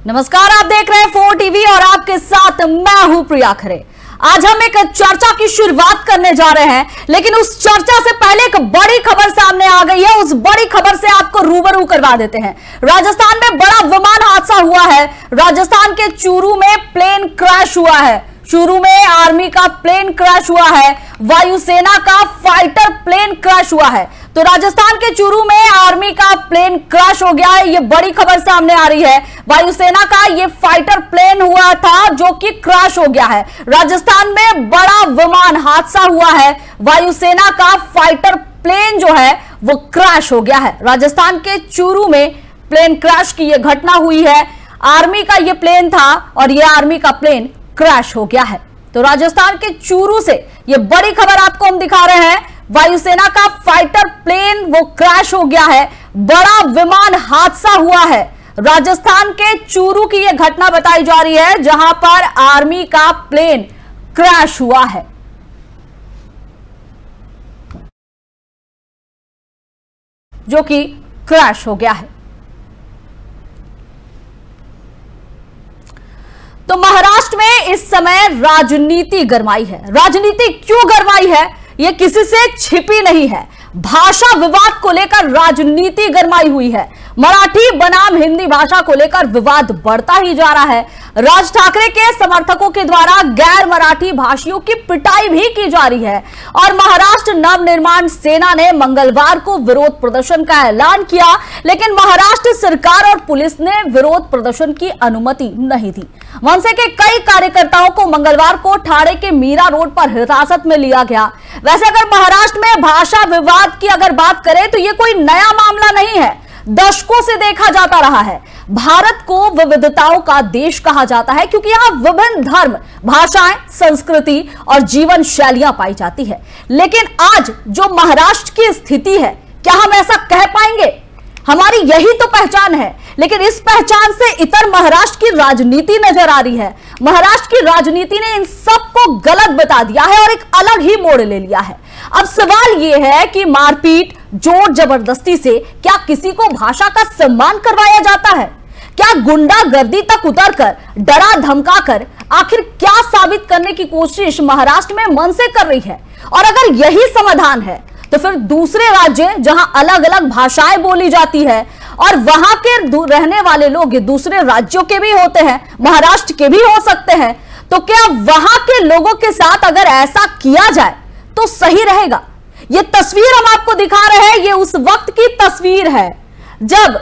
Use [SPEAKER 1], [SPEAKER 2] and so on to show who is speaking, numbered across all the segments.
[SPEAKER 1] नमस्कार, आप देख रहे हैं 4 टीवी और आपके साथ मैं हूं प्रिया खरे। आज हम एक चर्चा की शुरुआत करने जा रहे हैं, लेकिन उस चर्चा से पहले एक बड़ी खबर सामने आ गई है। उस बड़ी खबर से आपको रूबरू करवा देते हैं। राजस्थान में बड़ा विमान हादसा हुआ है। राजस्थान के चूरू में प्लेन क्रैश हुआ है। चूरू में आर्मी का प्लेन क्रैश हुआ है, वायुसेना का फाइटर प्लेन क्रैश हुआ है। तो राजस्थान के चूरू में आर्मी का प्लेन क्रैश हो गया है, ये बड़ी खबर सामने आ रही है। वायुसेना का ये फाइटर प्लेन हुआ था जो कि क्रैश हो गया है। राजस्थान में बड़ा विमान हादसा हुआ है, वायुसेना का फाइटर प्लेन जो है वो क्रैश हो गया है। राजस्थान के चूरू में प्लेन क्रैश की यह घटना हुई है। आर्मी का यह प्लेन था और यह आर्मी का प्लेन क्रैश हो गया है। तो राजस्थान के चूरू से यह बड़ी खबर आपको हम दिखा रहे हैं। वायुसेना का फाइटर प्लेन वो क्रैश हो गया है, बड़ा विमान हादसा हुआ है। राजस्थान के चूरू की यह घटना बताई जा रही है, जहां पर आर्मी का प्लेन क्रैश हुआ है। जो कि क्रैश हो गया है। तो महाराष्ट्र में इस समय राजनीति गरमाई है। राजनीति क्यों गरमाई है, यह किसी से छिपी नहीं है। भाषा विवाद को लेकर राजनीति गरमाई हुई है। मराठी बनाम हिंदी भाषा को लेकर विवाद बढ़ता ही जा रहा है। राज ठाकरे के समर्थकों के द्वारा गैर मराठी भाषियों की पिटाई भी की जा रही है। और महाराष्ट्र नवनिर्माण सेना ने मंगलवार को विरोध प्रदर्शन का ऐलान किया, लेकिन महाराष्ट्र सरकार और पुलिस ने विरोध प्रदर्शन की अनुमति नहीं दी। मनसे के कई कार्यकर्ताओं को मंगलवार को ठाणे के मीरा रोड पर हिरासत में लिया गया। वैसे अगर महाराष्ट्र में भाषा विवाद की अगर बात करें तो यह कोई नया मामला नहीं है, दशकों से देखा जाता रहा है। भारत को विविधताओं का देश कहा जाता है क्योंकि यहां विभिन्न धर्म, भाषाएं, संस्कृति और जीवन शैलियां पाई जाती है। लेकिन आज जो महाराष्ट्र की स्थिति है, क्या हम ऐसा कह पाएंगे? हमारी यही तो पहचान है, लेकिन इस पहचान से इतर महाराष्ट्र की राजनीति नजर आ रही है। महाराष्ट्र की राजनीति ने इन सबको गलत बता दिया है और एक अलग ही मोड़ ले लिया है। अब सवाल यह है कि मारपीट, जोर जबरदस्ती से क्या किसी को भाषा का सम्मान करवाया जाता है? क्या गुंडागर्दी तक उतरकर, डरा धमकाकर आखिर क्या साबित करने की कोशिश महाराष्ट्र में मनसे कर रही है? और अगर यही समाधान है तो फिर दूसरे राज्य जहां अलग अलग भाषाएं बोली जाती है और वहां के रहने वाले लोग दूसरे राज्यों के भी होते हैं, महाराष्ट्र के भी हो सकते हैं, तो क्या वहां के लोगों के साथ अगर ऐसा किया जाए तो सही रहेगा? ये तस्वीर हम आपको दिखा रहे हैं, ये उस वक्त की तस्वीर है जब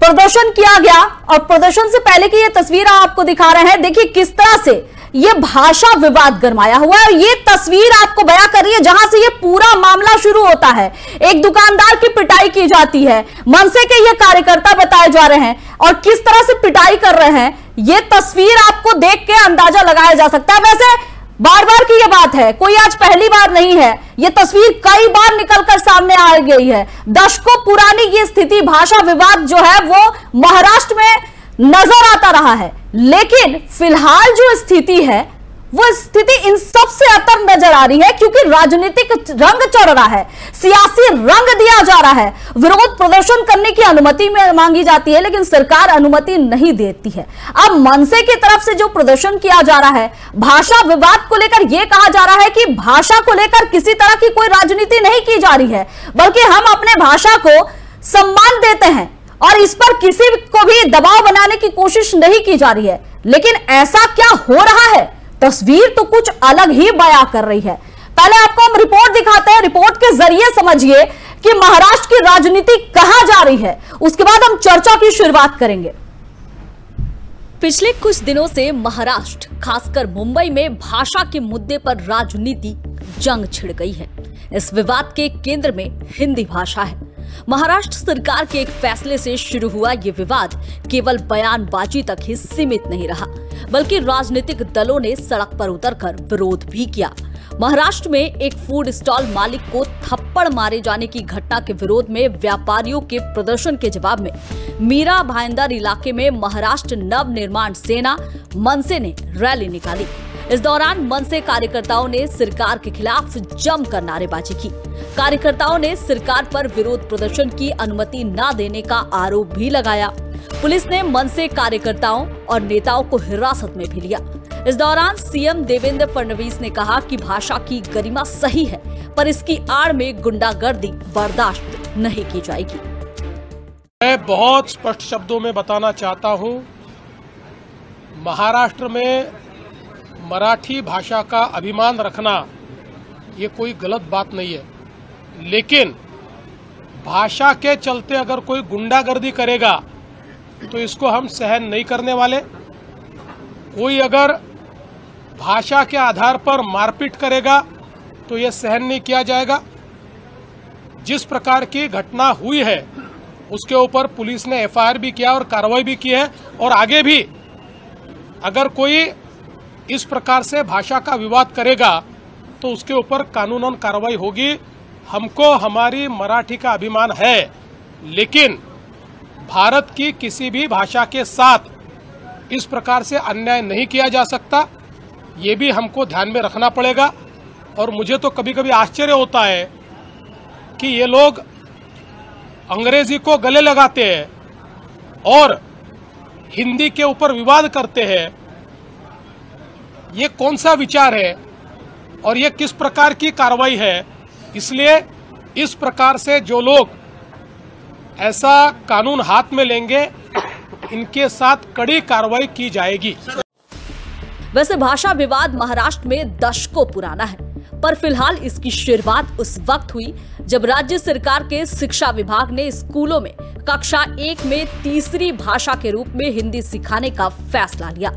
[SPEAKER 1] प्रदर्शन किया गया और प्रदर्शन से पहले की ये तस्वीर आपको दिखा रहे हैं। देखिए किस तरह से ये भाषा विवाद गरमाया हुआ है। ये तस्वीर आपको बयां कर रही है जहां से ये पूरा मामला शुरू होता है। एक दुकानदार की पिटाई की जाती है, मनसे के ये कार्यकर्ता बताए जा रहे हैं और किस तरह से पिटाई कर रहे हैं, ये तस्वीर आपको देख के अंदाजा लगाया जा सकता है। वैसे बार बार की ये बात है, कोई आज पहली बार नहीं है। ये तस्वीर कई बार निकलकर सामने आ गई है। दशकों पुरानी ये स्थिति, भाषा विवाद जो है वो महाराष्ट्र में नजर आता रहा है। लेकिन फिलहाल जो स्थिति है वो स्थिति इन सब से अतर नजर आ रही है क्योंकि राजनीतिक रंग चढ़ रहा है, सियासी रंग दिया जा रहा है। विरोध प्रदर्शन करने की अनुमति में मांगी जाती है, लेकिन सरकार अनुमति नहीं देती है। अब मनसे की तरफ से जो प्रदर्शन किया जा रहा है, भाषा विवाद को लेकर यह कहा जा रहा है कि भाषा को लेकर किसी तरह की कोई राजनीति नहीं की जा रही है, बल्कि हम अपने भाषा को सम्मान देते हैं और इस पर किसी को भी दबाव बनाने की कोशिश नहीं की जा रही है। लेकिन ऐसा क्या हो रहा है? तस्वीर तो कुछ अलग ही बयां कर रही है। पहले आपको हम रिपोर्ट दिखाते हैं, रिपोर्ट के जरिए समझिए कि महाराष्ट्र की राजनीति कहां जा रही है, उसके बाद हम चर्चा की शुरुआत करेंगे।
[SPEAKER 2] पिछले कुछ दिनों से महाराष्ट्र, खासकर मुंबई में भाषा के मुद्दे पर राजनीति जंग छिड़ गई है। इस विवाद के केंद्र में हिंदी भाषा है। महाराष्ट्र सरकार के एक फैसले से शुरू हुआ ये विवाद केवल बयानबाजी तक ही सीमित नहीं रहा, बल्कि राजनीतिक दलों ने सड़क पर उतरकर विरोध भी किया। महाराष्ट्र में एक फूड स्टॉल मालिक को थप्पड़ मारे जाने की घटना के विरोध में व्यापारियों के प्रदर्शन के जवाब में मीरा भाईंदर इलाके में महाराष्ट्र नवनिर्माण सेना मनसे ने रैली निकाली। इस दौरान मनसे कार्यकर्ताओं ने सरकार के खिलाफ जमकर नारेबाजी की। कार्यकर्ताओं ने सरकार पर विरोध प्रदर्शन की अनुमति न देने का आरोप भी लगाया। पुलिस ने मनसे कार्यकर्ताओं और नेताओं को हिरासत में भी लिया। इस दौरान सीएम देवेंद्र फडणवीस ने कहा कि भाषा की गरिमा सही है, पर इसकी आड़ में गुंडागर्दी बर्दाश्त नहीं की जाएगी।
[SPEAKER 3] मैं बहुत स्पष्ट शब्दों में बताना चाहता हूं, महाराष्ट्र में मराठी भाषा का अभिमान रखना ये कोई गलत बात नहीं है, लेकिन भाषा के चलते अगर कोई गुंडागर्दी करेगा तो इसको हम सहन नहीं करने वाले। कोई अगर भाषा के आधार पर मारपीट करेगा तो ये सहन नहीं किया जाएगा। जिस प्रकार की घटना हुई है उसके ऊपर पुलिस ने एफआईआर भी किया और कार्रवाई भी की है, और आगे भी अगर कोई इस प्रकार से भाषा का विवाद करेगा तो उसके ऊपर कानूनन कार्रवाई होगी। हमको हमारी मराठी का अभिमान है, लेकिन भारत की किसी भी भाषा के साथ इस प्रकार से अन्याय नहीं किया जा सकता, ये भी हमको ध्यान में रखना पड़ेगा। और मुझे तो कभी कभी आश्चर्य होता है कि ये लोग अंग्रेजी को गले लगाते हैं और हिंदी के ऊपर विवाद करते हैं। ये कौन सा विचार है और ये किस प्रकार की कार्रवाई है? इसलिए इस प्रकार से जो लोग ऐसा कानून हाथ में लेंगे, इनके साथ कड़ी कार्रवाई की जाएगी।
[SPEAKER 2] वैसे भाषा विवाद महाराष्ट्र में दशकों पुराना है, पर फिलहाल इसकी शुरुआत उस वक्त हुई जब राज्य सरकार के शिक्षा विभाग ने स्कूलों में कक्षा 1 में तीसरी भाषा के रूप में हिंदी सिखाने का फैसला लिया।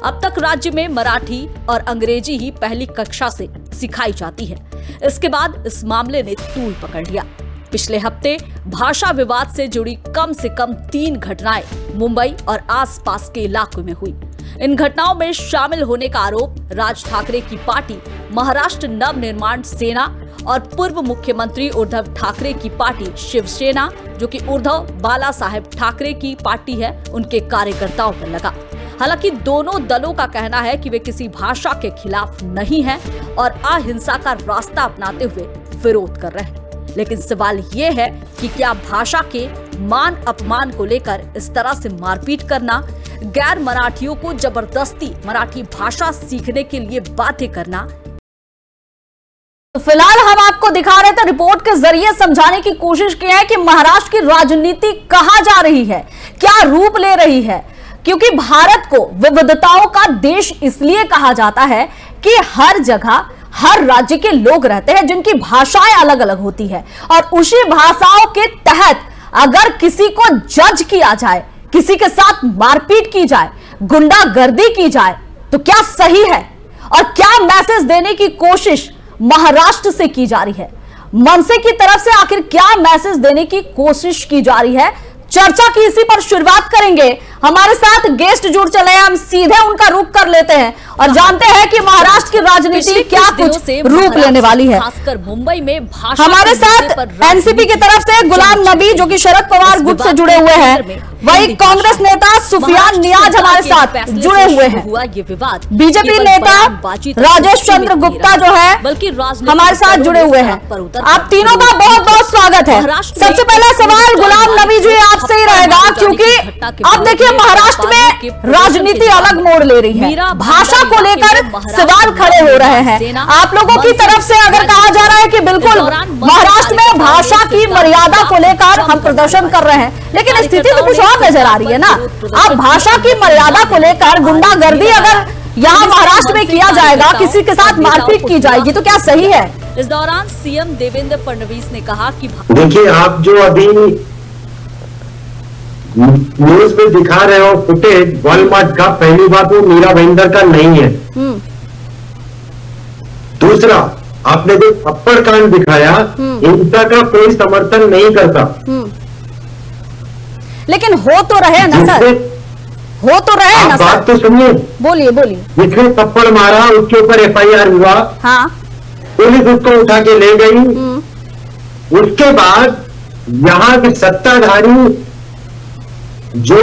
[SPEAKER 2] अब तक राज्य में मराठी और अंग्रेजी ही पहली कक्षा से सिखाई जाती है। इसके बाद इस मामले ने तूल पकड़ लिया। पिछले हफ्ते भाषा विवाद से जुड़ी कम से कम 3 घटनाएं मुंबई और आसपास के इलाकों में हुई। इन घटनाओं में शामिल होने का आरोप राज ठाकरे की पार्टी महाराष्ट्र नवनिर्माण सेना और पूर्व मुख्यमंत्री उद्धव ठाकरे की पार्टी शिवसेना, जो कि उद्धव बाला साहेब ठाकरे की पार्टी है, उनके कार्यकर्ताओं पर लगा। हालांकि दोनों दलों का कहना है कि वे किसी भाषा के खिलाफ नहीं हैं और अहिंसा का रास्ता अपनाते हुए विरोध कर रहे हैं। लेकिन सवाल ये है कि क्या भाषा के मान अपमान को लेकर इस तरह से मारपीट करना, गैर मराठियों को जबरदस्ती मराठी भाषा सीखने के लिए बाध्य करना।
[SPEAKER 1] फिलहाल हम आपको दिखा रहे थे, रिपोर्ट के जरिए समझाने की कोशिश की है कि महाराष्ट्र की राजनीति कहां जा रही है, क्या रूप ले रही है। क्योंकि भारत को विविधताओं का देश इसलिए कहा जाता है कि हर जगह हर राज्य के लोग रहते हैं जिनकी भाषाएं अलग अलग होती है, और उसी भाषाओं के तहत अगर किसी को जज किया जाए, किसी के साथ मारपीट की जाए, गुंडागर्दी की जाए, तो क्या सही है? और क्या मैसेज देने की कोशिश महाराष्ट्र से की जा रही है? मनसे की तरफ से आखिर क्या मैसेज देने की कोशिश की जा रही है? चर्चा की इसी पर शुरुआत करेंगे। हमारे साथ गेस्ट जुड़ चले हैं, हम सीधे उनका रुख कर लेते हैं और जानते हैं कि महाराष्ट्र की राजनीति क्या कुछ रूप लेने वाली है।
[SPEAKER 2] खासकर मुंबई में भाषा
[SPEAKER 1] हमारे साथ एनसीपी की तरफ से गुलाम नबी, जो कि शरद पवार गुट से जुड़े हुए हैं, वही कांग्रेस नेता सुफियान नियाज हमारे साथ जुड़े हुए हैं। बीजेपी नेता राजेश चंद्र गुप्ता जो है हमारे साथ जुड़े हुए हैं। आप तीनों का बहुत बहुत स्वागत है। सबसे पहला सवाल गुलाम नबी जी आपसे ही रहेगा, क्योंकि अब देखिए महाराष्ट्र में राजनीति अलग मोड़ ले रही है, भाषा को लेकर सवाल खड़े हो रहे हैं। आप लोगों की तरफ से अगर कहा जा रहा है कि बिल्कुल महाराष्ट्र में भाषा की मर्यादा को लेकर हम प्रदर्शन कर रहे हैं, लेकिन स्थिति तो कुछ और नजर आ रही है ना। आप भाषा की मर्यादा को लेकर गुंडागर्दी अगर यहाँ महाराष्ट्र में किया जाएगा, किसी के साथ मारपीट की जाएगी, तो क्या सही है?
[SPEAKER 2] इस दौरान सीएम देवेंद्र फडणवीस ने कहा कि
[SPEAKER 4] देखिए, आप जो अभी न्यूज पे दिखा रहे हो फुटेज वॉलमार्ट का, पहली बात वो मीरा भाईंदर का नहीं है। दूसरा, आपने जो थप्पड़ कांड दिखाया, हिंसा का कोई समर्थन नहीं करता।
[SPEAKER 1] लेकिन हो तो रहे ना सर, हो तो रहे ना सर।
[SPEAKER 4] बात तो सुनिए,
[SPEAKER 1] बोलिए बोलिए।
[SPEAKER 4] जिसने थप्पड़ मारा उसके ऊपर एफआईआर हुआ,
[SPEAKER 1] हाँ,
[SPEAKER 4] पुलिस उसको उठा के ले गई। उसके बाद यहाँ के सत्ताधारी जो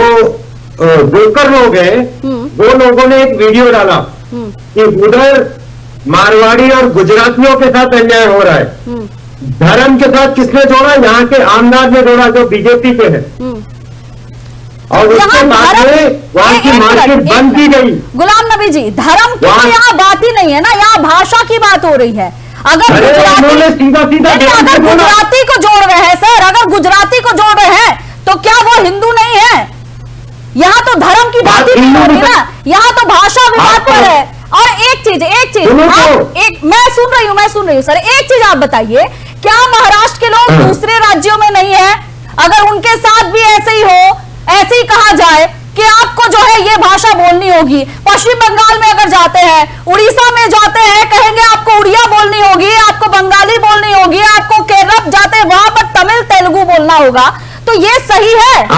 [SPEAKER 4] ब्रोकर लोग हैं, वो लोगों ने एक वीडियो डाला कि उधर मारवाड़ी और गुजरातियों के साथ अन्याय हो रहा है। धर्म के साथ किसने जोड़ा? यहाँ के आमदार ने जोड़ा, जो बीजेपी के हैं। और उसके बाद में वहाँ की मार्केट बंद की गई।
[SPEAKER 1] गुलाम नबी जी, धर्म की तो यहाँ बात ही नहीं है ना, यहाँ भाषा की बात हो रही है। अगर गुजराती को जोड़ रहे हैं सर, अगर गुजराती को जोड़ रहे हैं तो क्या वो हिंदू नहीं है? यहाँ तो धर्म की बात ही नहीं हो रही ना, यहाँ तो भाषा विवाद पर है। और एक चीज मैं सुन रही हूँ सर, एक चीज आप बताइए, क्या महाराष्ट्र के लोग दूसरे राज्यों में नहीं है? अगर उनके साथ भी ऐसे ही हो, ऐसे ही कहा जाए कि आपको जो है ये भाषा बोलनी होगी, पश्चिम बंगाल में अगर जाते हैं, उड़ीसा में जाते हैं, कहेंगे आपको उड़िया बोलनी होगी, आपको बंगाली बोलनी होगी, आपको केरल जाते हैं वहां पर तमिल तेलुगु बोलना होगा, तो ये सही है?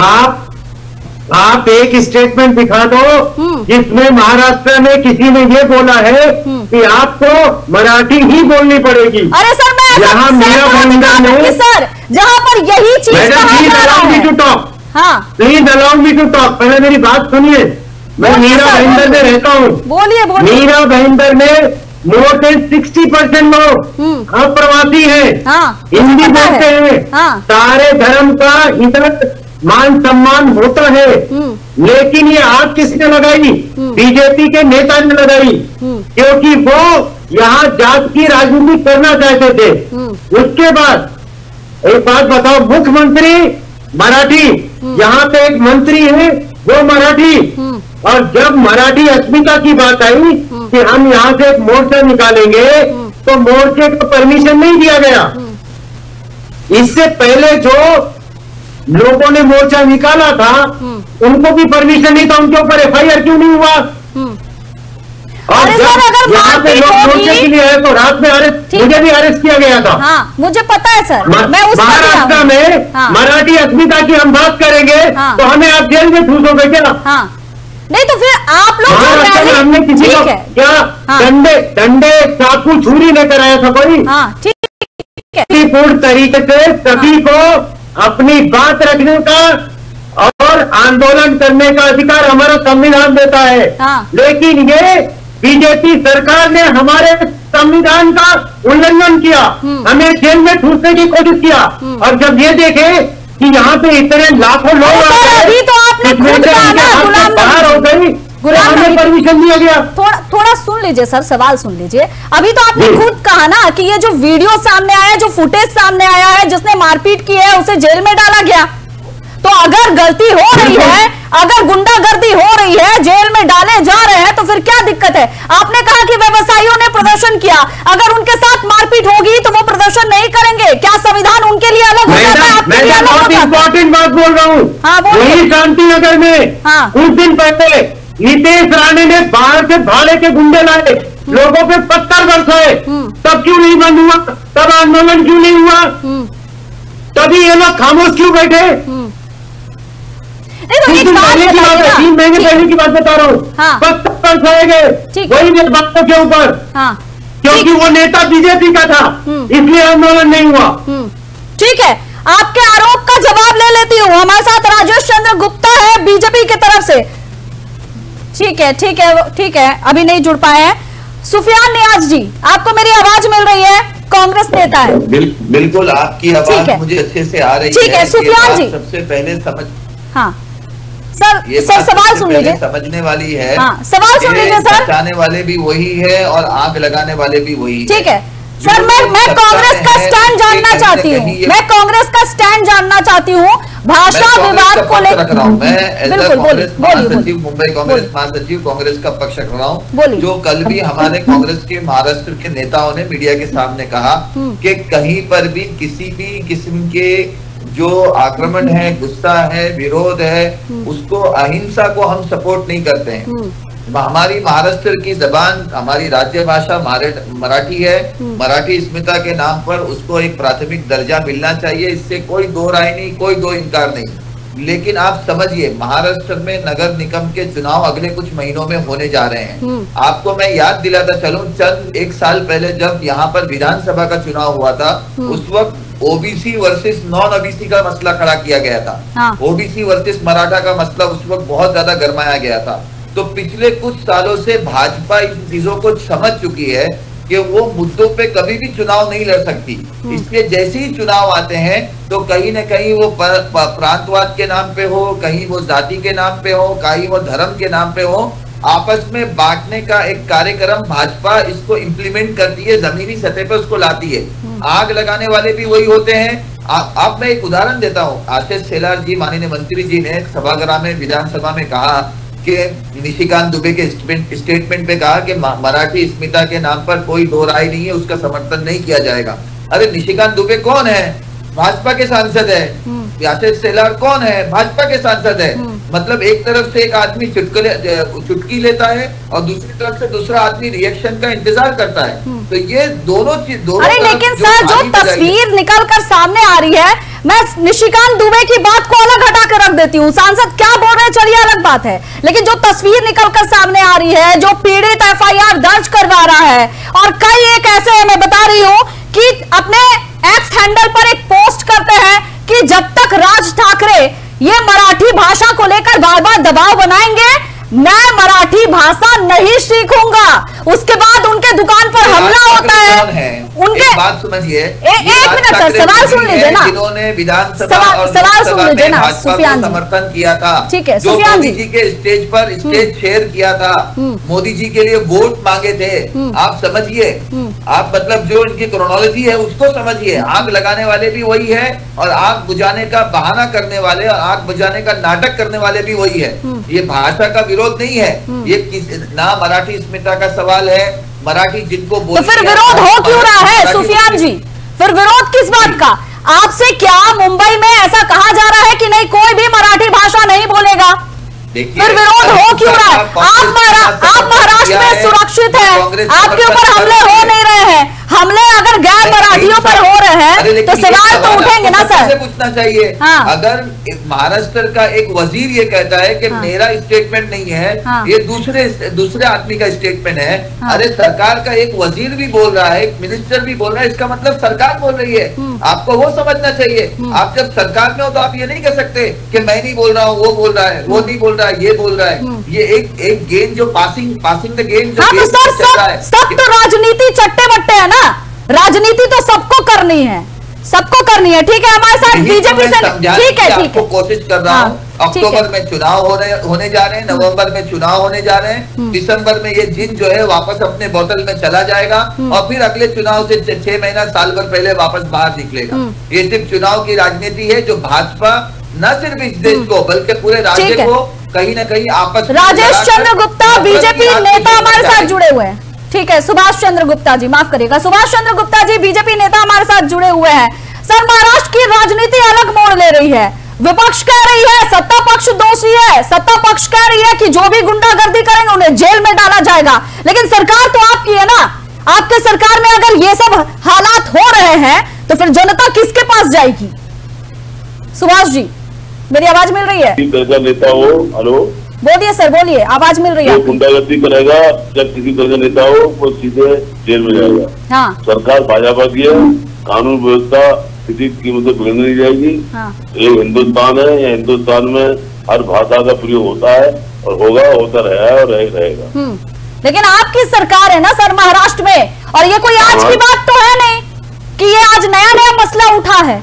[SPEAKER 4] आप एक स्टेटमेंट दिखा दो जिसमें महाराष्ट्र में किसी ने ये बोला है कि आपको मराठी ही बोलनी पड़ेगी।
[SPEAKER 1] अरे सर, मैं
[SPEAKER 4] यहाँ मेरा
[SPEAKER 1] सर जहाँ पर यही चीज
[SPEAKER 4] please allow me to talk. पहले मेरी बात सुनिए। मैं मीरा भाईंदर में रहता हूँ।
[SPEAKER 1] बोलिए।
[SPEAKER 4] मीरा भाईंदर में मोर देन 60% लोग अप्रवासी हैं, हिंदी बोलते हैं। सारे धर्म का इधर मान सम्मान होता है, लेकिन ये आग किसने लगाई? बीजेपी के नेता ने लगाई, क्योंकि वो यहाँ जात की राजनीति करना चाहते थे। उसके बाद एक बात बताओ, मुख्यमंत्री मराठी, यहाँ पे एक मंत्री है वो मराठी, और जब मराठी अस्मिता की बात आई कि हम यहाँ से एक मोर्चा निकालेंगे, तो मोर्चे को परमिशन नहीं दिया गया। इससे पहले जो लोगों ने मोर्चा निकाला था उनको भी परमिशन नहीं था, उनके ऊपर FIR क्यों नहीं हुआ? और जब यहाँ पे लोग मोर्चे के लिए आए तो रात में मुझे भी अरेस्ट किया गया था।
[SPEAKER 1] मुझे पता है सर। मैं उस
[SPEAKER 4] महाराष्ट्र में मराठी अस्मिता की हम बात करेंगे तो हमें आप जेल में ठूसोगे क्या?
[SPEAKER 1] नहीं तो फिर आप लोग
[SPEAKER 4] महाराष्ट्र में हमने किसी को क्या डंडे चाकू छुरी लेकर आया था कोई? पूर्ण तरीके से सभी को अपनी बात रखने का और आंदोलन करने का अधिकार हमारा संविधान देता है। लेकिन ये बीजेपी सरकार ने हमारे संविधान का उल्लंघन किया, हमें जेल में ठूसने की कोशिश किया। और जब ये देखे कि यहाँ पे इतने लाखों लोग
[SPEAKER 1] अभी तो आपने खुद कहा ना,
[SPEAKER 4] बाहर हो गई, हमें परमिशन दिया गया।
[SPEAKER 1] थोड़ा सुन लीजिए सर, सवाल सुन लीजिए। अभी तो आपने खुद कहा ना कि ये जो वीडियो सामने आया है, जो फुटेज सामने आया है, जिसने मारपीट की है उसे जेल में डाला गया। तो अगर गलती हो रही है, अगर गुंडागर्दी हो रही है, जेल में डाले जा रहे हैं, तो फिर क्या दिक्कत है? आपने कहा कि व्यवसायियों ने प्रदर्शन किया, अगर उनके साथ मारपीट होगी तो वो प्रदर्शन नहीं करेंगे। क्या संविधान उनके लिए अलग हो जाता है?
[SPEAKER 4] मैं इंपॉर्टेंट बात बोल रहा हूँ। वही शांतिनगर में कुछ दिन पहले नीतीश राणे ने बाहर से भाड़े के गुंडे लाए, लोगों पे पत्थर बरसाए, तब क्यों नहीं बंद हुआ? तब आंदोलन क्यों नहीं हुआ? तभी ये लोग खामोश क्यों बैठे? 3 महीने पहले की बात बता रहा हूँ। पत्थर बरसाए गए वही नेताओं के ऊपर, क्योंकि वो नेता बीजेपी का था, इसलिए आंदोलन नहीं हुआ।
[SPEAKER 1] ठीक है, आपके आरोप का जवाब ले लेती हूँ। हमारे साथ राजेश चंद्र गुप्ता है बीजेपी की तरफ से। ठीक है, अभी नहीं जुड़ पाए हैं। सुफियान नियाज जी, आपको मेरी आवाज मिल रही है? कांग्रेस नेता है।
[SPEAKER 5] बिल्कुल, आपकी आवाज मुझे अच्छे से आ रही है।
[SPEAKER 1] ठीक है सुफियान जी,
[SPEAKER 5] सबसे पहले
[SPEAKER 1] सर सवाल सुन लीजिए।
[SPEAKER 5] समझने वाली है।
[SPEAKER 1] सवाल सुन लीजिए सर।
[SPEAKER 5] बचाने वाले भी वही है और आग लगाने वाले भी वही।
[SPEAKER 1] ठीक है सर, मैं कांग्रेस का स्टैंड जानना चाहती हूँ। मैं कांग्रेस का स्टैंड जानना चाहती हूँ भाषा विवाद को लेकर।
[SPEAKER 5] महासचिव मुंबई कांग्रेस महासचिव कांग्रेस का पक्ष रख रहा हूँ। जो कल भी हमारे कांग्रेस के महाराष्ट्र के नेताओं ने मीडिया के सामने कहा कि कहीं पर भी किसी भी किस्म के जो आक्रमण है, गुस्सा है, विरोध है, उसको अहिंसा को हम सपोर्ट नहीं करते हैं। हमारी महाराष्ट्र की जबान, हमारी राज्य भाषा मराठी है। मराठी अस्मिता के नाम पर उसको एक प्राथमिक दर्जा मिलना चाहिए, इससे कोई दो राय नहीं, कोई दो इनकार नहीं। लेकिन आप समझिए, महाराष्ट्र में नगर निगम के चुनाव अगले कुछ महीनों में होने जा रहे हैं। आपको मैं याद दिलाता चलूं, चंद एक साल पहले जब यहाँ पर विधानसभा का चुनाव हुआ था, उस वक्त ओबीसी वर्सेस नॉन ओबीसी का मसला खड़ा किया गया था। ओबीसी वर्सेस मराठा का मसला उस वक्त बहुत ज्यादा गरमाया गया था। तो पिछले कुछ सालों से भाजपा इन चीजों को समझ चुकी है कि वो मुद्दों पे कभी भी चुनाव नहीं लड़ सकती। इसलिए जैसे ही चुनाव आते हैं तो कहीं न कहीं वो प्रांतवाद के नाम पे हो, कहीं वो जाति के नाम पे हो, कहीं वो धर्म के नाम पे हो, आपस में बांटने का एक कार्यक्रम भाजपा इसको इम्प्लीमेंट करती है, जमीनी सतह पे उसको लाती है। आग लगाने वाले भी वही होते हैं। आप मैं एक उदाहरण देता हूँ। आशीष शेलार जी, माननीय मंत्री जी ने सभागृह में विधानसभा में कहा कि निशिकांत दुबे के स्टेटमेंट पे कहा कि मराठी अस्मिता के नाम पर कोई दो राय नहीं है, उसका समर्थन नहीं किया जाएगा। अरे निशिकांत दुबे कौन है? भाजपा के सांसद है। आशीष शेलार कौन है? भाजपा के सांसद है। मतलब एक तरफ से एक आदमी चुटकी लेता है और दूसरी तरफ से दूसरा आदमी रिएक्शन का इंतजार करता है। तो ये दोनों चीज
[SPEAKER 1] अरे लेकिन सर, जो तस्वीर निकल कर सामने आ रही है, मैं निशिकांत दुबे की बात को अलग हटा कर रख देती हूँ। सांसद क्या बोल रहे हैं चलिए अलग बात है, लेकिन जो तस्वीर निकल कर सामने आ रही है, जो पीड़ित एफआईआर दर्ज करवा रहा है, और कई एक ऐसे मैं बता रही हूँ कि अपने एक्स हैंडल पर एक पोस्ट करते हैं कि जब तक राज ठाकरे ये मराठी भाषा को लेकर बार बार दबाव बनाएंगे, मैं मराठी भाषा नहीं सीखूंगा। उसके बाद उनके दुकान पर हमला होता है। उनके
[SPEAKER 5] बात समझिए,
[SPEAKER 1] एक मिनट सर, सवाल सुन लीजिए ना।
[SPEAKER 5] जिन्होंने विधानसभा और
[SPEAKER 1] सवाल सुन लीजिए ना सुफियान जी,
[SPEAKER 5] समर्थन किया था,
[SPEAKER 1] ठीक है,
[SPEAKER 5] जो मोदी जी के स्टेज पर स्टेज शेयर किया था, मोदी जी के लिए वोट मांगे थे। आप समझिए, आप मतलब जो इनकी क्रोनोलॉजी है उसको समझिए। आग लगाने वाले भी वही है और आग बुझाने का बहाना करने वाले और आग बुझाने का नाटक करने वाले भी वही है। ये भाषा का विरोध नहीं है, ये ना मराठी अस्मिता का सवाल है। मराठी जिनको
[SPEAKER 1] तो फिर विरोध हो क्यों रहा है सुफियान जी? फिर विरोध किस बात का? आपसे क्या मुंबई में ऐसा कहा जा रहा है कि नहीं कोई भी मराठी भाषा नहीं बोलेगा? फिर विरोध हो क्यों रहा है? आप महाराष्ट्र में सुरक्षित हैं, आपके ऊपर हमले हो नहीं रहे हैं। हमले अगर गैर मराठियों पर हो रहे हैं तो सवाल तो उठेंगे ना सर।
[SPEAKER 5] पूछना चाहिए। हाँ। अगर महाराष्ट्र का एक वजीर ये कहता है कि मेरा स्टेटमेंट नहीं है, ये दूसरे आदमी का स्टेटमेंट है। अरे सरकार का एक वजीर भी बोल रहा है, एक मिनिस्टर भी बोल रहा है, इसका मतलब सरकार बोल रही है। आपको वो समझना चाहिए। आप जब सरकार में हो तो आप ये नहीं कह सकते कि मैं नहीं बोल रहा हूँ, वो बोल रहा है, वो नहीं बोल रहा है, ये बोल रहा है। ये एक गेम जो पासिंग द गेम जो गेम चल रहा है।
[SPEAKER 1] सब तो राजनीति चट्टे बट्टे है ना, राजनीति तो सबको करनी है, सबको करनी है। ठीक है, हमारे साथ बीजेपी से ठीक है
[SPEAKER 5] कोशिश कर रहा हूँ। अक्टूबर में चुनाव होने जा रहे हैं, नवंबर में चुनाव होने जा रहे हैं, दिसंबर में ये जिन जो है वापस अपने बोतल में चला जाएगा और फिर अगले चुनाव से 6 महीना साल भर पहले वापस बाहर निकलेगा। ये सिर्फ चुनाव की राजनीति है जो भाजपा न सिर्फ इस देश को बल्कि पूरे राज्य को कहीं न कहीं आपस।
[SPEAKER 1] राजेश चंद्र गुप्ता बीजेपी नेता हमारे साथ जुड़े हुए हैं। ठीक है, सुभाष चंद्र गुप्ता जी, माफ करिएगा, सुभाष चंद्र गुप्ता जी बीजेपी नेता हमारे साथ जुड़े हुए हैं। सर, महाराष्ट्र की राजनीति अलग मोड़ ले रही है। विपक्ष कह रही है सत्ता पक्ष दोषी है, सत्ता पक्ष कह रही है कि जो भी गुंडागर्दी करेंगे उन्हें जेल में डाला जाएगा। लेकिन सरकार तो आपकी है ना, आपके सरकार में अगर ये सब हालात हो रहे हैं तो फिर जनता किसके पास जाएगी? सुभाष जी, मेरी आवाज मिल रही है?
[SPEAKER 6] नेता हो, हेलो,
[SPEAKER 1] बोलिए सर, बोलिए, आवाज मिल रही है।
[SPEAKER 6] गुंडागर्दी करेगा जब किसी तरह का नेता हो वो सीधे जेल में जाएगा।
[SPEAKER 1] हाँ।
[SPEAKER 6] सरकार भाजपा की है, कानून व्यवस्था किसी कीमत से बिगड़ने नहीं जाएगी। हाँ। ये हिंदुस्तान है, या हिंदुस्तान में हर भाषा का प्रयोग होता है और होगा, होता रहा है और रहेगा।
[SPEAKER 1] लेकिन आपकी सरकार है ना सर महाराष्ट्र में, और ये कोई आज की बात तो है नहीं कि ये आज नया नया मसला उठा है,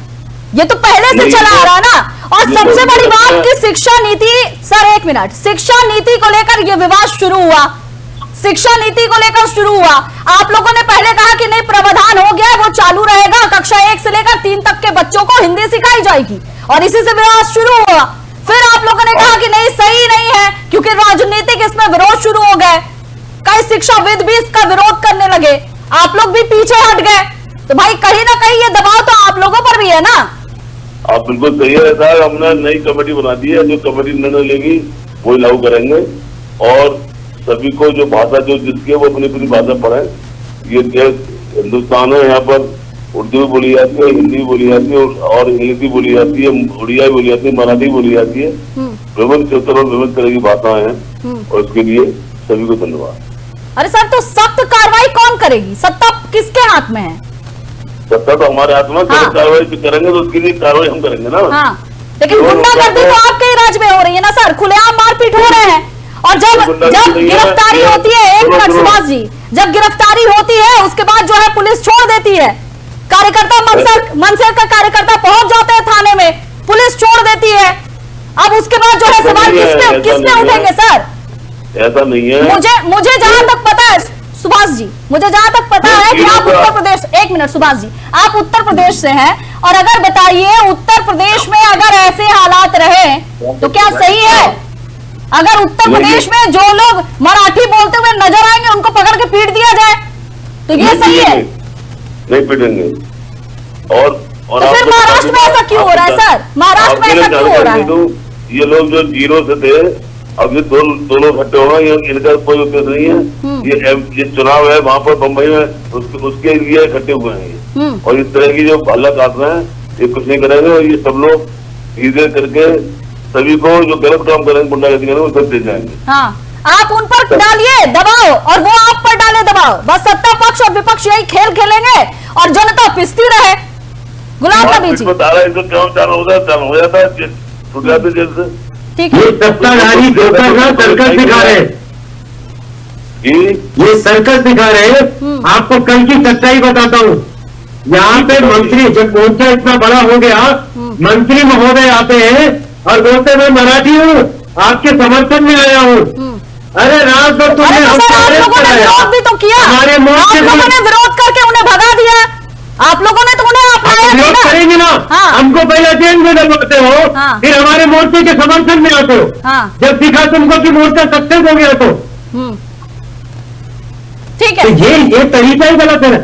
[SPEAKER 1] ये तो पहले से चला आ रहा है ना। और सबसे बड़ी बात कि शिक्षा नीति, सर एक मिनट, शिक्षा नीति को लेकर ये विवाद शुरू हुआ, शिक्षा नीति को लेकर शुरू हुआ। आप लोगों ने पहले कहा कि नहीं प्रावधान हो गया, वो चालू रहेगा, कक्षा 1 से लेकर 3 तक के बच्चों को हिंदी सिखाई जाएगी, और इसी से विवाद शुरू हुआ। फिर आप लोगों ने कहा कि नहीं सही नहीं है क्योंकि राजनीतिक इसमें विरोध शुरू हो गए, कई शिक्षाविद भी इसका विरोध करने लगे, आप लोग भी पीछे हट गए। तो भाई कहीं ना कहीं ये दबाव तो आप लोगों पर भी है ना।
[SPEAKER 6] आप बिल्कुल सही है साहब, हमने नई कमेटी बना दी है, जो कमेटी निर्णय लेगी वो लागू करेंगे, और सभी को जो भाषा जो जिसकी वो अपनी अपनी भाषा पढ़े। ये देश हिंदुस्तान है, यहाँ पर उर्दू भी बोली जाती है, हिंदी भी बोली जाती है, और इंग्लिश भी बोली जाती है, उड़िया भी बोली जाती है, मराठी बोली जाती है। विभिन्न क्षेत्रों में विभिन्न तरह की भाषाएं हैं, और इसके लिए सभी को धन्यवाद।
[SPEAKER 1] अरे सर, तो सख्त कार्रवाई कौन करेगी? सत्ता किसके हाथ में है?
[SPEAKER 6] सत्ता तो हमारे हाथ में। हाँ। कार्रवाई करेंगे तो उसके लिए कार्रवाई हम करेंगे ना।
[SPEAKER 1] हाँ। लेकिन गुंडागर्दी तो आपके ही राज में हो रही है ना सर, खुलेआम मारपीट हो रहे हैं, और जब गिरफ्तारी होती है, एक मिनट सुभाष जी, जब गिरफ्तारी होती है उसके बाद जो है पुलिस छोड़ देती है, कार्यकर्ता मनसे का कार्यकर्ता पहुंच जाते हैं थाने में, पुलिस छोड़ देती है। अब उसके बाद जो है सवाल किसने उठेंगे सर?
[SPEAKER 6] ऐसा नहीं है।
[SPEAKER 1] मुझे जहां तक पता है सुभाष जी, मुझे जहां तक पता है कि आप उत्तर प्रदेश, एक मिनट सुभाष जी, आप उत्तर प्रदेश से हैं, और अगर बताइए उत्तर प्रदेश में अगर ऐसे हालात रहे तो क्या सही है? अगर उत्तर प्रदेश में जो लोग मराठी बोलते हुए नजर आएंगे उनको पकड़ के पीट दिया जाए तो ये सही है?
[SPEAKER 6] नहीं पीटेंगे। और
[SPEAKER 1] तो फिर महाराष्ट्र में ऐसा क्यों हो रहा है सर? महाराष्ट्र में ऐसा क्यों हो रहा है?
[SPEAKER 6] ये लोग जो जीरो से थे, अब ये दो लोग इकट्ठे हो गए, इनका कोई उपयोग नहीं है। ये चुनाव है वहाँ पर बम्बई में, उसके लिए इकट्ठे हुए हैं और इस तरह की जो हल्ला काट रहे हैं ये कुछ नहीं करेंगे। और ये सब लोग धीरे करके सभी को जो गलत काम करेंगे, गुंडागर्दी करेंगे, वो सब दे जाएंगे।
[SPEAKER 1] हाँ, आप उन पर डालिए दबाव और वो आप पर डाले दबाव, बस सत्ता पक्ष और विपक्ष यही खेल खेलेंगे और जनता पिसती रहे। गुलाम नबी जी
[SPEAKER 6] बता रहा है, इनको क्यों चालू हो जाता है, छूट जाते जेल से।
[SPEAKER 1] ठीक है,
[SPEAKER 4] ये सत्ताधारी सर्कस दिखा रहे हैं, ये सर्कस दिखा रहे हैं। आपको कल की सच्चाई बताता हूँ। यहाँ पे मंत्री, जब मोर्चा इतना बड़ा हो गया, मंत्री महोदय आते हैं और बोलते मैं मराठी हूँ, आपके समर्थन में आया हूँ। अरे रात भर तुमने
[SPEAKER 1] विरोध भी तो किया,
[SPEAKER 4] हमारे मोर्चे
[SPEAKER 1] ने विरोध करके उन्हें भगा दिया। आप लोगों ने तो उन्हें
[SPEAKER 4] विरोध करेंगे ना। हमको पहले जेल में डलवाते हो, फिर हमारे मोर्चे के समर्थन में आते हो। जब दिखा तुमको कि मोर्चा सक्सेस हो गया तो
[SPEAKER 1] ठीक है।
[SPEAKER 4] तो ये तरीका ही गलत है।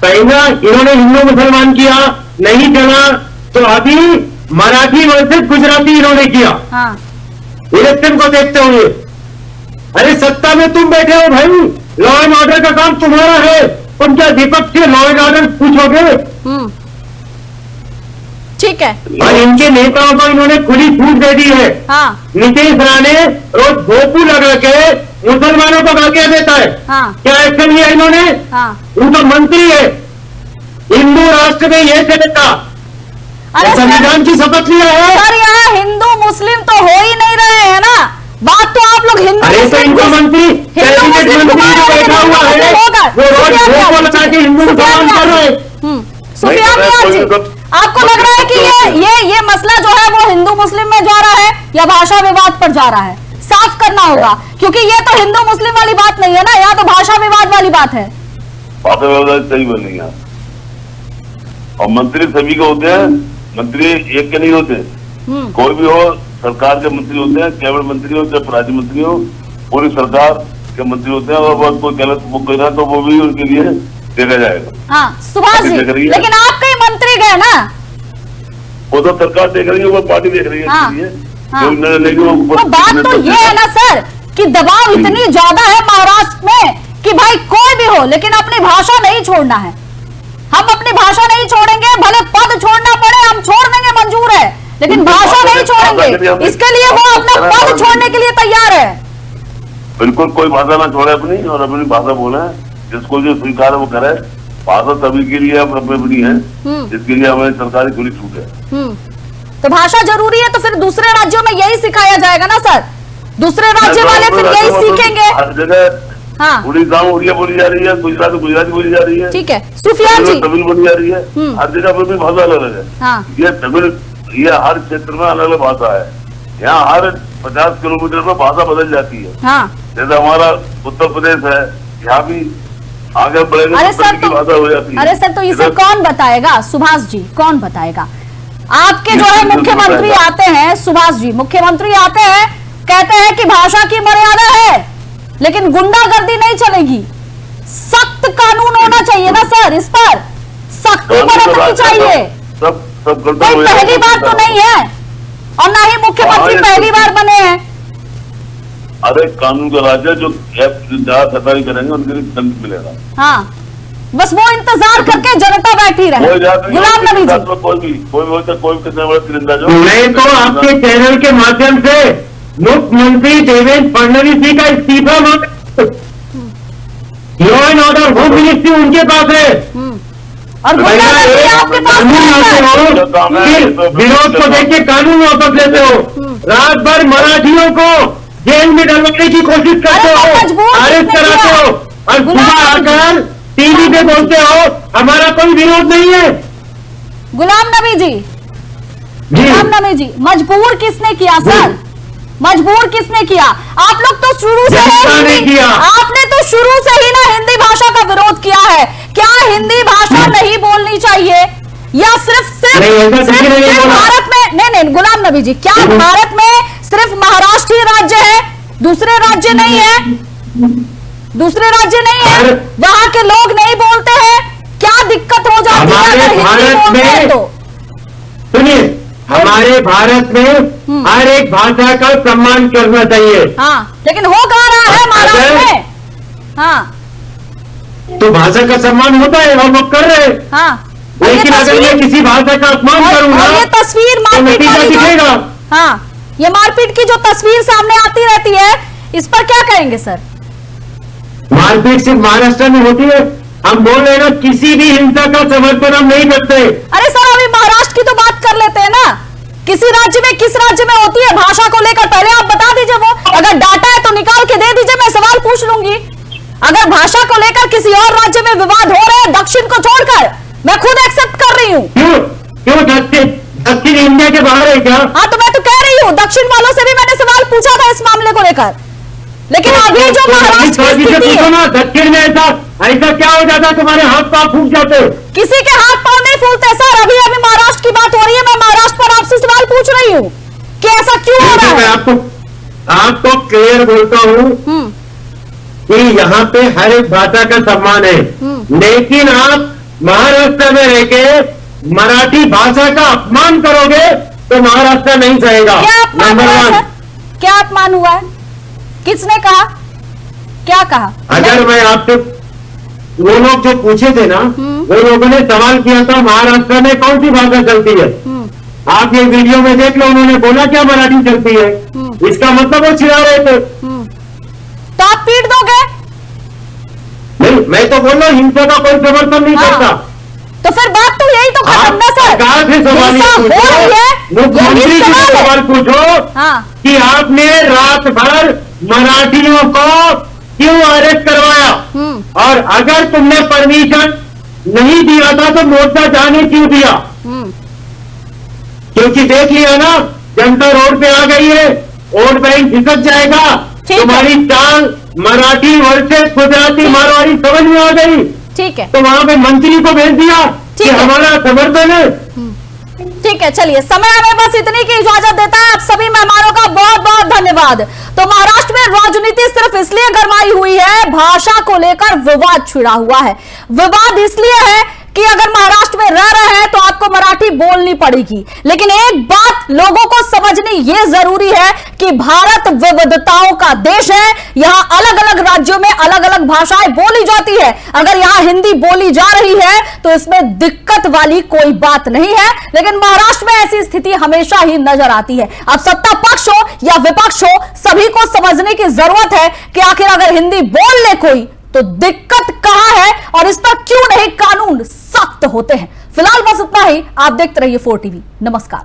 [SPEAKER 4] पहला इन्होंने हिंदू मुसलमान किया, नहीं चला, तो अभी मराठी वर्सेस गुजराती इन्होंने किया। इलेक्शन को देखते हुए, अरे सत्ता में तुम बैठे हो भाई, लॉ एंड ऑर्डर का काम तुम्हारा है, तुम क्या विपक्ष से लॉ एंड ऑर्डर पूछोगे?
[SPEAKER 1] ठीक है।
[SPEAKER 4] और इनके नेताओं को इन्होंने खुली छूट दे दी है। नीतीश राणे रोज भोपू लगा के मुसलमानों को गालियां देता है। क्या एक्शन लिया इन्होंने? उनका मंत्री है, हिंदू राष्ट्र में यह चलेगा। संविधान की शपथ लिया है
[SPEAKER 1] सर। यहाँ हिंदू मुस्लिम तो हो ही नहीं रहे हैं ना, बात तो आप लोग हिंदू
[SPEAKER 4] अरे तो इनको मंत्री, कैबिनेट मंत्री जो बैठा हुआ है वो रोज भोपू लगा के हिंदू मुसलमान कर रहे हैं।
[SPEAKER 1] सुफियान मियां जी, आपको लग रहा है कि ये मसला जो है वो हिंदू मुस्लिम में जा रहा है या भाषा विवाद पर जा रहा है? साफ करना होगा, क्योंकि ये तो हिंदू मुस्लिम वाली बात नहीं है ना, यहाँ तो भाषा विवाद वाली बात है।
[SPEAKER 6] भाषा विवाद सही बोलेंगे आप। और मंत्री सभी के होते हैं, मंत्री एक के नहीं होते, कोई भी हो, सरकार के मंत्री होते हैं, कैबिनेट मंत्री हो चाहे राज्य मंत्री हो, पूरी सरकार के मंत्री होते हैं। और कोई गलत कोई ना तो वो भी उनके लिए देखा जाएगा।
[SPEAKER 1] हाँ सुभाष जी, लेकिन आप कई मंत्री गए ना,
[SPEAKER 6] वो तो सरकार देख रही है, वो पार्टी देख रही है।
[SPEAKER 1] तो बात तो ये है ना सर कि दबाव इतनी ज्यादा है महाराष्ट्र में कि भाई कोई भी हो लेकिन अपनी भाषा नहीं छोड़ना है। हम अपनी भाषा नहीं छोड़ेंगे, भले पद छोड़ना पड़े हम छोड़ देंगे, मंजूर है, लेकिन भाषा नहीं छोड़ेंगे। इसके लिए वो अपना पद छोड़ने के लिए तैयार है।
[SPEAKER 6] बिल्कुल, कोई भाषा ना छोड़े अपनी, और अपनी भाषा बोले, जिसको जो स्वीकार है वो करे। भाषा सभी के लिए अपनी है, जिसके लिए हमारी सरकारी खुली छूट है।
[SPEAKER 1] तो भाषा जरूरी है, तो फिर दूसरे राज्यों में यही सिखाया जाएगा ना सर, दूसरे राज्य वाले फिर यही सीखेंगे।
[SPEAKER 6] हर जगह उड़ीसा में उड़िया बोली जा रही है, गुजरात में गुजराती बोली जा रही है।
[SPEAKER 1] ठीक है सुफियान जी,
[SPEAKER 6] तमिल बोली जा रही है, हर जगह पर भी भाषा अलग है। ये तमिल, ये हर क्षेत्र में अलग अलग भाषा है। यहाँ हर 50 किलोमीटर में भाषा बदल जाती है। जैसे हमारा उत्तर प्रदेश है, यहाँ भी आगे बढ़ेगा।
[SPEAKER 1] अरे सर तो इसे कौन बताएगा? सुभाष जी कौन बताएगा? आपके जो है मुख्यमंत्री आते हैं, सुभाष जी मुख्यमंत्री आते हैं, कहते हैं कि भाषा की मर्यादा है लेकिन गुंडागर्दी नहीं चलेगी। सख्त कानून होना चाहिए ना सर, इस पर सख्ती बरतनी चाहिए। कोई पहली बार तो नहीं है, और ना ही मुख्यमंत्री पहली बार बने हैं।
[SPEAKER 6] अरे कानून का राज है, जो जहाँ सरकारी करेंगे उनके लिए दंड मिलेगा।
[SPEAKER 1] हाँ, बस वो इंतजार करके जनता बैठी रहे। गुलाम नबी जी,
[SPEAKER 6] कोई कितने बड़ा तिरंदाज हो।
[SPEAKER 4] मैं तो आपके चैनल के माध्यम से मुख्यमंत्री देवेंद्र फडणवीस जी का इस्तीफा मांग, law and order home ministry उनके पास है,
[SPEAKER 1] और आपके पास
[SPEAKER 4] विरोध को देख के कानून वापस लेते हो। रात भर मराठियों को जेल में डलवाने की कोशिश करते हो, अरेस्ट कराते हो और सुबह आकर टीवी पे बोलते हो हमारा कोई विरोध नहीं है।
[SPEAKER 1] गुलाम नबी जी, गुलाम नबी जी, मजबूर किसने किया सर? मजबूर किसने किया? आप लोग तो शुरू से आपने तो शुरू से ही ना हिंदी भाषा का विरोध किया है। क्या हिंदी भाषा नहीं बोलनी चाहिए या सिर्फ भारत में? नहीं, गुलाम नबी जी, क्या भारत में सिर्फ महाराष्ट्र ही राज्य है, दूसरे राज्य नहीं है? दूसरे राज्य नहीं है, वहां के लोग नहीं बोलते हैं? क्या दिक्कत हो जाती है अगर हिंदी बोलते हैं तो?
[SPEAKER 4] सुनिए, हमारे भारत में हर एक भाषा का सम्मान करना चाहिए।
[SPEAKER 1] हाँ, लेकिन हो कहाँ रहा है महाराष्ट्र में? हाँ,
[SPEAKER 4] तो भाषा का सम्मान होता है और लोग कर रहे हैं।
[SPEAKER 1] हाँ,
[SPEAKER 4] लेकिन अगर मैं किसी भाषा का अपमान करूंगा,
[SPEAKER 1] ये तस्वीर मारपीट वाली दिखेगा। हाँ, ये मारपीट की जो तस्वीर सामने आती रहती है, इस पर क्या कहेंगे सर?
[SPEAKER 4] मारपीट सिर्फ महाराष्ट्र में होती है? हम बोल रहे हैं ना, किसी भी हिंसा का समर्थन हम नहीं करते।
[SPEAKER 1] अरे सर, अभी महाराष्ट्र की तो बात कर लेते हैं ना। किसी राज्य में, किस राज्य में होती है भाषा को लेकर? पहले आप बता दीजिए, वो अगर डाटा है तो निकाल के दे दीजिए, मैं सवाल पूछ लूंगी। अगर भाषा को लेकर किसी और राज्य में विवाद हो रहे हैं दक्षिण को छोड़कर, मैं खुद एक्सेप्ट कर रही हूँ।
[SPEAKER 4] क्यों दक्षिण इंडिया के बाहर है क्या?
[SPEAKER 1] हाँ, तो मैं तो कह रही हूँ, दक्षिण वालों से भी मैंने सवाल पूछा था इस मामले को लेकर, लेकिन अभी जो महाराष्ट्र की स्थिति है,
[SPEAKER 4] दक्षिण में ऐसा क्या हो जाता, तुम्हारे हाथ पांव फूट जाते?
[SPEAKER 1] किसी के हाथ पांव नहीं फूलते सर। अभी महाराष्ट्र की बात हो रही है, मैं महाराष्ट्र पर आपसे सवाल पूछ रही हूँ कि ऐसा क्यों हो रहा है?
[SPEAKER 4] मैं आपको क्लियर बोलता हूँ कि यहाँ पे हर एक भाषा का सम्मान है, लेकिन आप महाराष्ट्र में रहके मराठी भाषा का अपमान करोगे तो महाराष्ट्र नहीं सहेगा।
[SPEAKER 1] नंबर 1, क्या अपमान हुआ है? किसने कहा? क्या कहा?
[SPEAKER 4] अगर मैं आपसे, वो लोग जो पूछे थे ना, वो लोगों ने सवाल किया था महाराष्ट्र में कौन सी भाषा चलती है। आप ये वीडियो में देख लो, उन्होंने बोला क्या मराठी चलती है। इसका मतलब वो चिढ़ा रहे थे।
[SPEAKER 1] तो आप पीट दोगे?
[SPEAKER 4] नहीं, मैं तो बोल रहा हूँ हिंसा का कोई समर्थन नहीं करता।
[SPEAKER 1] तो फिर बात तो यही तो खत्म ना सर।
[SPEAKER 4] मुख्यमंत्री जी से सवाल पूछो कि आपने रात भर मराठियों को क्यों अरेस्ट करवाया, और अगर तुमने परमिशन नहीं दिया था तो मोर्चा जाने क्यों दिया? क्योंकि देख लिया ना, जनता रोड पे आ गई है, वोट बैंक खिसक जाएगा, तुम्हारी चाल मराठी वर्सेस गुजराती मारवाड़ी समझ में आ गई।
[SPEAKER 1] ठीक है,
[SPEAKER 4] तो वहां पे मंत्री को भेज दिया कि हमारा समर्थन है।
[SPEAKER 1] ठीक है, चलिए, समय हमें बस इतनी की इजाजत देता है। आप सभी मेहमानों का बहुत बहुत धन्यवाद। तो महाराष्ट्र में राजनीति सिर्फ इसलिए गरमाई हुई है, भाषा को लेकर विवाद छिड़ा हुआ है। विवाद इसलिए है कि अगर महाराष्ट्र में रह रहे हैं तो आपको मराठी बोलनी पड़ेगी, लेकिन एक बात लोगों को समझनी यह जरूरी है कि भारत विविधताओं का देश है। यहां अलग अलग राज्यों में अलग अलग भाषाएं बोली जाती है। अगर यहां हिंदी बोली जा रही है तो इसमें दिक्कत वाली कोई बात नहीं है, लेकिन महाराष्ट्र में ऐसी स्थिति हमेशा ही नजर आती है। अब सत्ता पक्ष हो या विपक्ष हो, सभी को समझने की जरूरत है कि आखिर अगर हिंदी बोल ले कोई तो दिक्कत कहां है और इस पर क्यों नहीं कानून सख्त होते हैं। फिलहाल बस इतना ही। आप देखते रहिए 4 टीवी। नमस्कार।